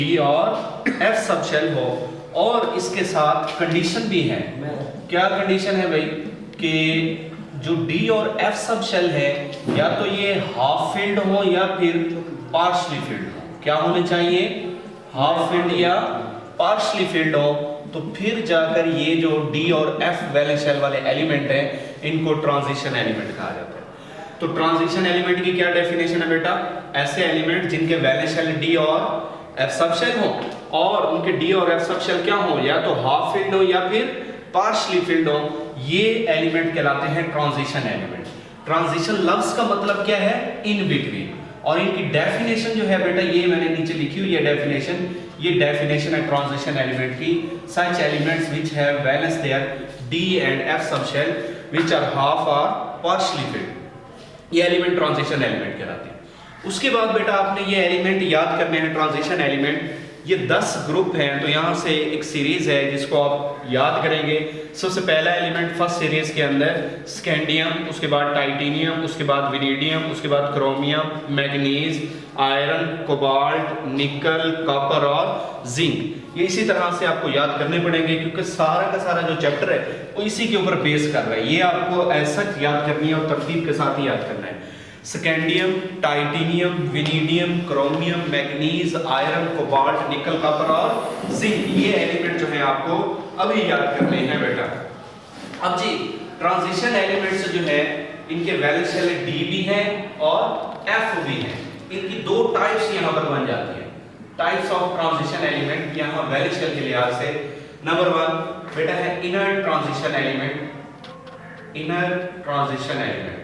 D और F sub shell हो और इसके साथ कंडीशन भी है। क्या कंडीशन है भाई कि जो डी और एफ सब शेल है या तो ये हाफ फिल्ड हो या फिर पार्शली फिल्ड हो। क्या होने चाहिए? हाफ फिल्ड या पार्शली फिल्ड हो। तो फिर जाकर ये जो डी और एफ वैलेंस शेल वाले एलिमेंट हैं इनको ट्रांजिशन एलिमेंट कहा जाता है। तो ट्रांजिशन एलिमेंट की क्या डेफिनेशन है बेटा? ऐसे एलिमेंट जिनके वैलेंस शेल डी और एफ सब शेल हो और उनके डी और एफ सब शेल क्या हो, या तो हाफ फिल्ड हो या फिर पार्शली फिल्ड हो, ये एलिमेंट कहलाते हैं ट्रांजिशन एलिमेंट। ट्रांजिशन लफ्ज का मतलब क्या है? In between. और इनकी डेफिनेशन जो है बेटा ये मैंने नीचे लिखी हुई है डेफिनेशन। ये डेफिनेशन है ट्रांजिशन एलिमेंट की। Such elements which have valence their D and F sub shell which are half और पार्शली फिल्ड, ये एलिमेंट ट्रांजिशन एलिमेंट कहलाते हैं। उसके बाद बेटा आपने ये एलिमेंट याद करने हैं ट्रांजिशन एलिमेंट। ये 10 ग्रुप हैं, तो यहाँ से एक सीरीज है जिसको आप याद करेंगे। सबसे पहला एलिमेंट फर्स्ट सीरीज के अंदर स्कैंडियम, उसके बाद टाइटेनियम, उसके बाद विनेडियम, उसके बाद chromium, manganese, iron, cobalt, nickel, copper और जिंक। ये इसी तरह से आपको याद करने पड़ेंगे क्योंकि सारा का सारा जो चैप्टर है वो इसी के ऊपर बेस कर रहा है। ये आपको ऐसा याद करनी है और तरतीब के साथ ही याद करना है। Scandium, titanium, vanadium, chromium, manganese, iron, cobalt, nickel, copper और जिंक, ये एलिमेंट जो है आपको अभी याद करने हैं बेटा। अब जी ट्रांजिशन एलिमेंट्स जो है इनके वैलेंस शेल डी भी है और एफ भी है। इनकी दो टाइप्स यहाँ पर बन जाती है। टाइप्स ऑफ ट्रांजिशन एलिमेंट यहाँ वैलेंस शेल के लिहाज से नंबर 1 बेटा है inner transition element. Inner transition element,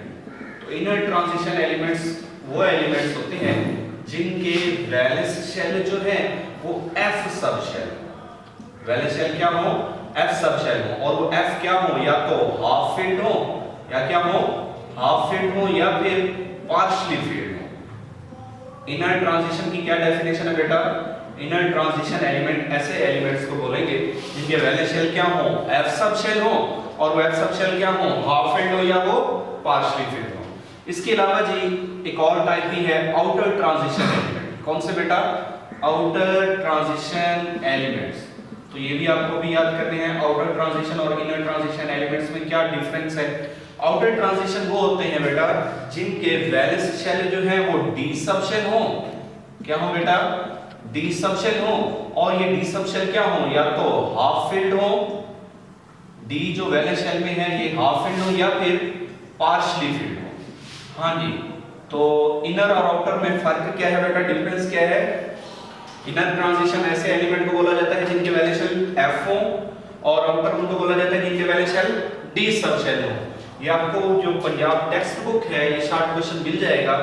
inner transition elements वो एलिमेंट्स होते हैं जिनके वैलेंस शेल जो है वो F sub shell, valence shell क्या हो? एफ सब शेल हो। और वो एफ क्या हो? या तो हाफ फिल्ड हो या क्या हो? हाफ फिल्ड हो या फिर पार्शली फिल्ड हो। इनर ट्रांजिशन की क्या डेफिनेशन है बेटा? इनर ट्रांजिशन एलिमेंट ऐसे एलिमेंट्स को बोलेंगे जिनके वैलेंस शेल क्या हो? एफ सब शेल हो और वो एफ सब शेल क्या हो? हाफ फिल्ड हो या वो पार्शली फिल्ड हो। इसके अलावा जी एक और टाइप भी है आउटर ट्रांजिशन एलिमेंट। कौन से बेटा? Outer transition elements. तो ये भी आपको भी याद करने हैं आउटर ट्रांजिशन और इनर ट्रांजिशन एलिमेंट्स में क्या डिफरेंस है। आउटर ट्रांजिशन वो होते हैं बेटा जिनके वैलेंस शेल जो है वो डी सब शेल हो। क्या हो बेटा? डी सब शेल हो। और ये डी सब शेल क्या हो? या तो हाफ फिल्ड हो, डी जो वैलेंस शेल में है ये हाफ फिल्ड हो या फिर पार्शली फिल्ड हो। हाँ जी, तो इनर और आउटर में फर्क क्या है बेटा? डिफरेंस क्या है? इनर ट्रांजिशन ऐसे एलिमेंट को बोला जाता है जिनके वैलेंस शेल एफ हो और आउटर उनको बोला जाता है जिनके valence shell D sub shell हो। ये आपको जो पंजाब टेक्स्ट बुक है ये शॉर्ट क्वेश्चन मिल जाएगा।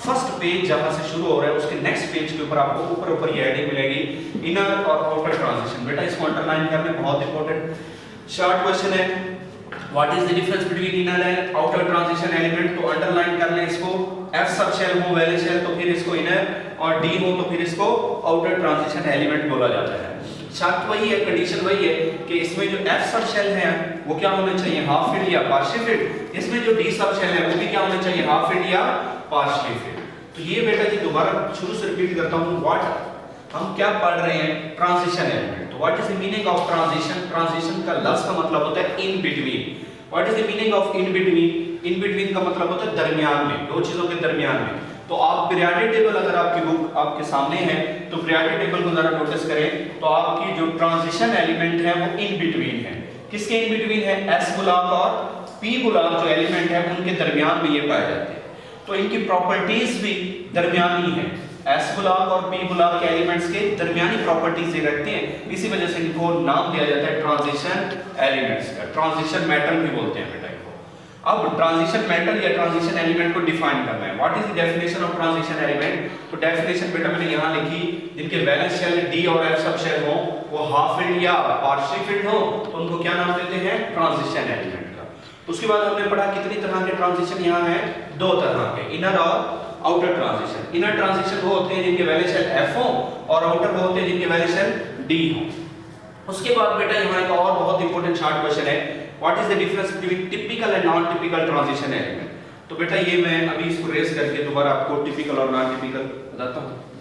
फर्स्ट पेज जहां से शुरू हो रहा है उसके नेक्स्ट पेज के ऊपर आपको ऊपर ये हेडिंग मिलेगी इनर और आउटर ट्रांजिशन। बेटा इसको अंडरलाइन करना बहुत इंपॉर्टेंट शॉर्ट क्वेश्चन है। What is the difference between inner and outer transition element? तो अंडरलाइन कर लें इसको। F सब शेल हो वैलेंस शेल तो फिर इसको इनर और D हो तो फिर इसको आउटर ट्रांजिशन एलिमेंट बोला जाता है। शर्त वही है, कंडीशन वही है कि इसमें जो F सब शेल है वो क्या होना चाहिए? हाफ फिल्ड या पार्शली फिल्ड। इसमें जो D सब शेल है वो भी क्या होना चाहिए? हाफ फिल्ड या पार्शली फिल्ड। तो ये बेटा जी दोबारा शुरू से रिपीट करता हूँ। व्हाट हम क्या पढ़ रहे हैं? Transition element. तो what is the meaning of transition? Transition का लफ्ज का मतलब होता है in between. What is the meaning of in between? In between का मतलब होता है दरमियान में, दो चीजों के दरमियान में। तो आप पीरियोडिक टेबल अगर आपकी बुक आपके सामने है तो पीरियोडिक टेबल को जरा नोटिस करें तो आपकी जो ट्रांजिशन एलिमेंट है वो इन बिटवीन है। किसके इन बिटवीन है? एस बुलाक और पी बुलाक जो एलिमेंट है उनके दरमियान में ये पाए जाते हैं। तो इनकी प्रॉपर्टीज भी दरमियानी है। एस बुलाक और पी बुलाक के एलिमेंट्स के दरमियानी प्रॉपर्टीज ये रखते हैं, इसी वजह से इनको नाम दिया जाता है ट्रांजिशन एलिमेंट्स का। ट्रांजिशन मैटर भी बोलते हैं बेटा इनको। अब ट्रांजिशन मैटर या ट्रांजिशन एलिमेंट को डिफाइन करना है। What is the definition of transition element? तो डेफिनेशन बेटा मैंने यहाँ लिखी, जिनके वैलेंस शेल डी और एफ सब शेल हो वो हाफ फिल्ड या पार्शली फिल्ड हो तो उनको क्या नाम देते हैं? ट्रांजिशन एलिमेंट का। उसके बाद हमने पढ़ा कितनी तरह के ट्रांजिशन यहाँ है? दो तरह के, इनर और आउटर ट्रांजिशन। इनर ट्रांजिशन वो होते हैं जिनके वैलेंस शेल एफ हो और आउटर वो होते हैं जिनके वैलेंस शेल डी हो। उसके बाद बेटा यहाँ एक और बहुत इंपॉर्टेंट शॉर्ट क्वेश्चन है, what is the difference between typical and non typical transition element? तो बेटा ये मैं अभी इसको रेस करके दोबारा आपको टिपिकल और नॉन टिपिकल बताता हूँ।